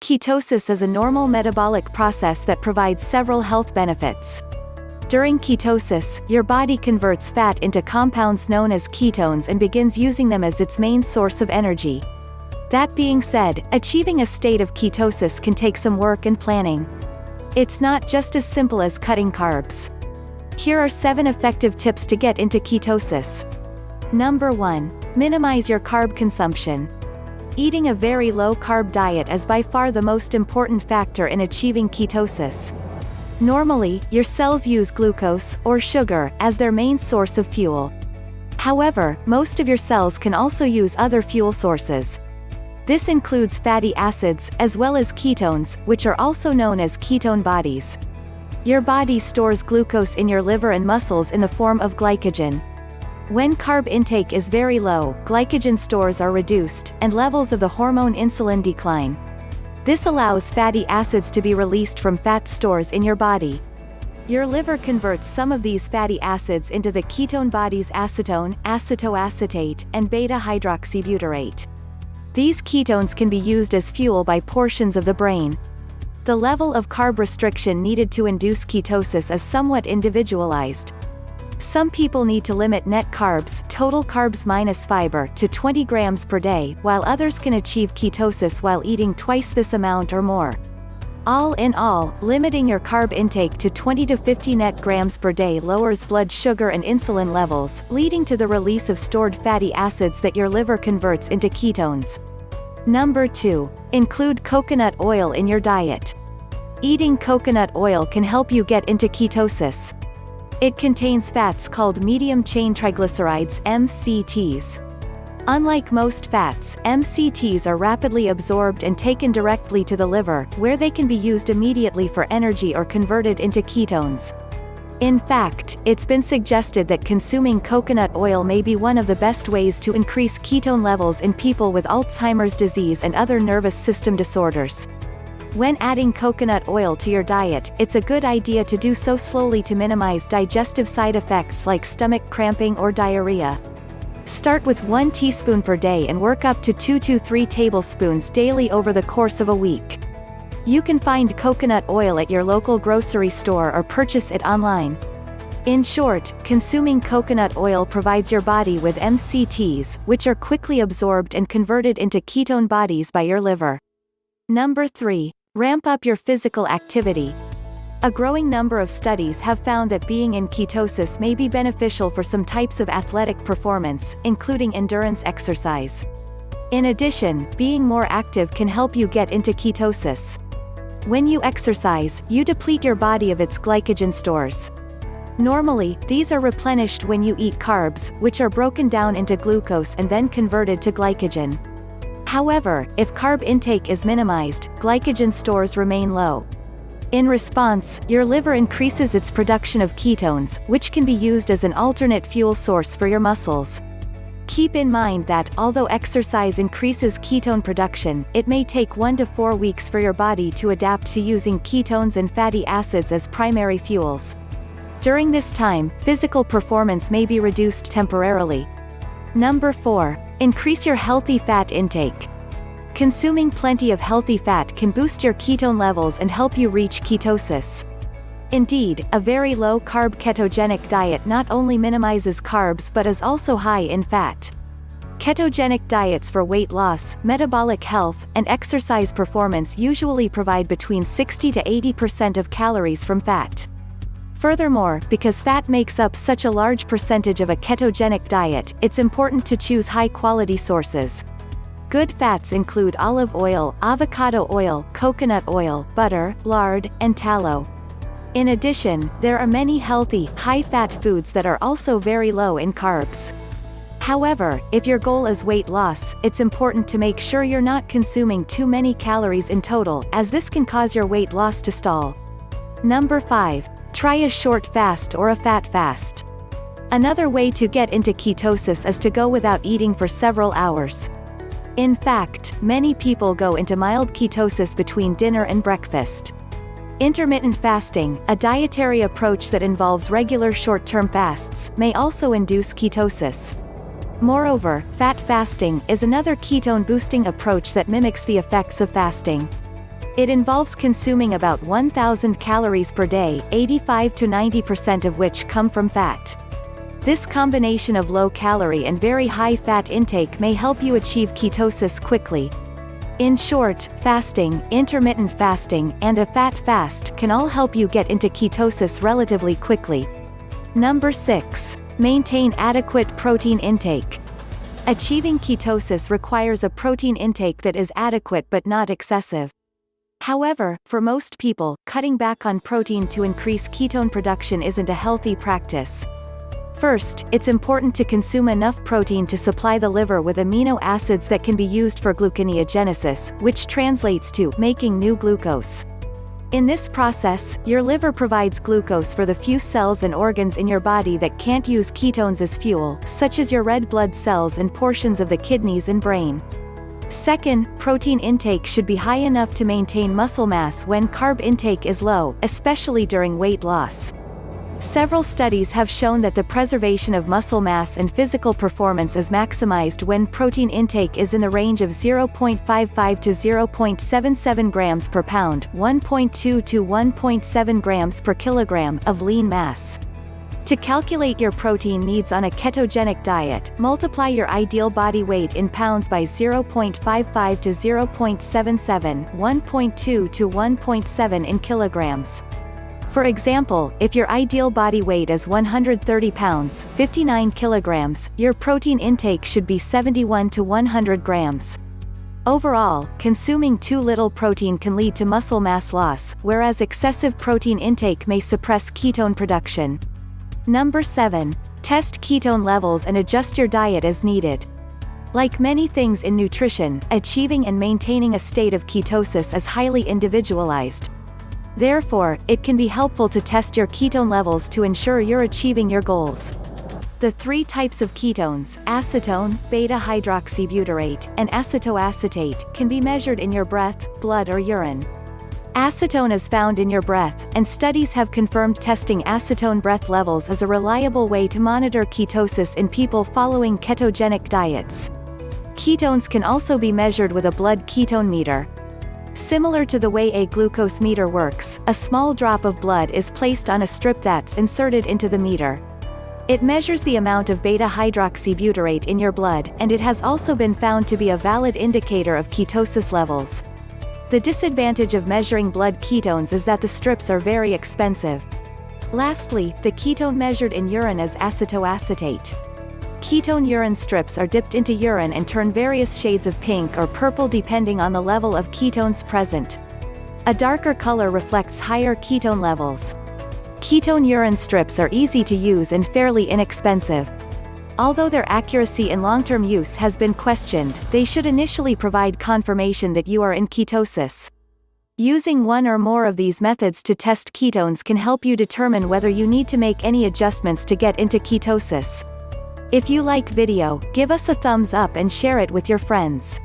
Ketosis is a normal metabolic process that provides several health benefits. During ketosis, your body converts fat into compounds known as ketones and begins using them as its main source of energy. That being said, achieving a state of ketosis can take some work and planning. It's not just as simple as cutting carbs. Here are 7 effective tips to get into ketosis. Number 1. Minimize your carb consumption. Eating a very low-carb diet is by far the most important factor in achieving ketosis. Normally, your cells use glucose, or sugar, as their main source of fuel. However, most of your cells can also use other fuel sources. This includes fatty acids, as well as ketones, which are also known as ketone bodies. Your body stores glucose in your liver and muscles in the form of glycogen. When carb intake is very low, glycogen stores are reduced, and levels of the hormone insulin decline. This allows fatty acids to be released from fat stores in your body. Your liver converts some of these fatty acids into the ketone bodies acetone, acetoacetate, and beta-hydroxybutyrate. These ketones can be used as fuel by portions of the brain. The level of carb restriction needed to induce ketosis is somewhat individualized. Some people need to limit net carbs, total carbs minus fiber, to 20 grams per day, while others can achieve ketosis while eating twice this amount or more. All in all, limiting your carb intake to 20 to 50 net grams per day lowers blood sugar and insulin levels, leading to the release of stored fatty acids that your liver converts into ketones. Number 2. Include coconut oil in your diet. Eating coconut oil can help you get into ketosis. It contains fats called medium-chain triglycerides (MCTs). Unlike most fats, MCTs are rapidly absorbed and taken directly to the liver, where they can be used immediately for energy or converted into ketones. In fact, it's been suggested that consuming coconut oil may be one of the best ways to increase ketone levels in people with Alzheimer's disease and other nervous system disorders. When adding coconut oil to your diet, it's a good idea to do so slowly to minimize digestive side effects like stomach cramping or diarrhea. Start with 1 teaspoon per day and work up to 2 to 3 tablespoons daily over the course of a week. You can find coconut oil at your local grocery store or purchase it online. In short, consuming coconut oil provides your body with MCTs, which are quickly absorbed and converted into ketone bodies by your liver. Number 3. Ramp up your physical activity. A growing number of studies have found that being in ketosis may be beneficial for some types of athletic performance, including endurance exercise. In addition, being more active can help you get into ketosis. When you exercise, you deplete your body of its glycogen stores. Normally, these are replenished when you eat carbs, which are broken down into glucose and then converted to glycogen. However, if carb intake is minimized, glycogen stores remain low. In response, your liver increases its production of ketones, which can be used as an alternate fuel source for your muscles. Keep in mind that, although exercise increases ketone production, it may take 1 to 4 weeks for your body to adapt to using ketones and fatty acids as primary fuels. During this time, physical performance may be reduced temporarily. Number 4. Increase your healthy fat intake. Consuming plenty of healthy fat can boost your ketone levels and help you reach ketosis. Indeed, a very low-carb ketogenic diet not only minimizes carbs but is also high in fat. Ketogenic diets for weight loss, metabolic health, and exercise performance usually provide between 60 to 80% of calories from fat. Furthermore, because fat makes up such a large percentage of a ketogenic diet, it's important to choose high-quality sources. Good fats include olive oil, avocado oil, coconut oil, butter, lard, and tallow. In addition, there are many healthy, high-fat foods that are also very low in carbs. However, if your goal is weight loss, it's important to make sure you're not consuming too many calories in total, as this can cause your weight loss to stall. Number 5. Try a short fast or a fat fast. Another way to get into ketosis is to go without eating for several hours. In fact, many people go into mild ketosis between dinner and breakfast. Intermittent fasting, a dietary approach that involves regular short-term fasts, may also induce ketosis. Moreover, fat fasting is another ketone-boosting approach that mimics the effects of fasting. It involves consuming about 1,000 calories per day, 85 to 90% of which come from fat. This combination of low-calorie and very high-fat intake may help you achieve ketosis quickly. In short, fasting, intermittent fasting, and a fat fast can all help you get into ketosis relatively quickly. Number 6. Maintain adequate protein intake. Achieving ketosis requires a protein intake that is adequate but not excessive. However, for most people, cutting back on protein to increase ketone production isn't a healthy practice. First, it's important to consume enough protein to supply the liver with amino acids that can be used for gluconeogenesis, which translates to making new glucose. In this process, your liver provides glucose for the few cells and organs in your body that can't use ketones as fuel, such as your red blood cells and portions of the kidneys and brain. Second, protein intake should be high enough to maintain muscle mass when carb intake is low, especially during weight loss. Several studies have shown that the preservation of muscle mass and physical performance is maximized when protein intake is in the range of 0.55 to 0.77 grams per pound, 1.2 to 1.7 grams per kilogram of lean mass. To calculate your protein needs on a ketogenic diet, multiply your ideal body weight in pounds by 0.55 to 0.77, 1.2 to 1.7 in kilograms. For example, if your ideal body weight is 130 pounds, 59 kilograms, your protein intake should be 71 to 100 grams. Overall, consuming too little protein can lead to muscle mass loss, whereas excessive protein intake may suppress ketone production. Number 7. Test ketone levels and adjust your diet as needed. Like many things in nutrition, achieving and maintaining a state of ketosis is highly individualized. Therefore, it can be helpful to test your ketone levels to ensure you're achieving your goals. The 3 types of ketones, acetone, beta-hydroxybutyrate, and acetoacetate, can be measured in your breath, blood or urine. Acetone is found in your breath, and studies have confirmed testing acetone breath levels is a reliable way to monitor ketosis in people following ketogenic diets. Ketones can also be measured with a blood ketone meter. Similar to the way a glucose meter works, a small drop of blood is placed on a strip that's inserted into the meter. It measures the amount of beta-hydroxybutyrate in your blood, and it has also been found to be a valid indicator of ketosis levels. The disadvantage of measuring blood ketones is that the strips are very expensive. Lastly, the ketone measured in urine is acetoacetate. Ketone urine strips are dipped into urine and turn various shades of pink or purple depending on the level of ketones present. A darker color reflects higher ketone levels. Ketone urine strips are easy to use and fairly inexpensive. Although their accuracy in long-term use has been questioned, they should initially provide confirmation that you are in ketosis. Using one or more of these methods to test ketones can help you determine whether you need to make any adjustments to get into ketosis. If you like video, give us a thumbs up and share it with your friends.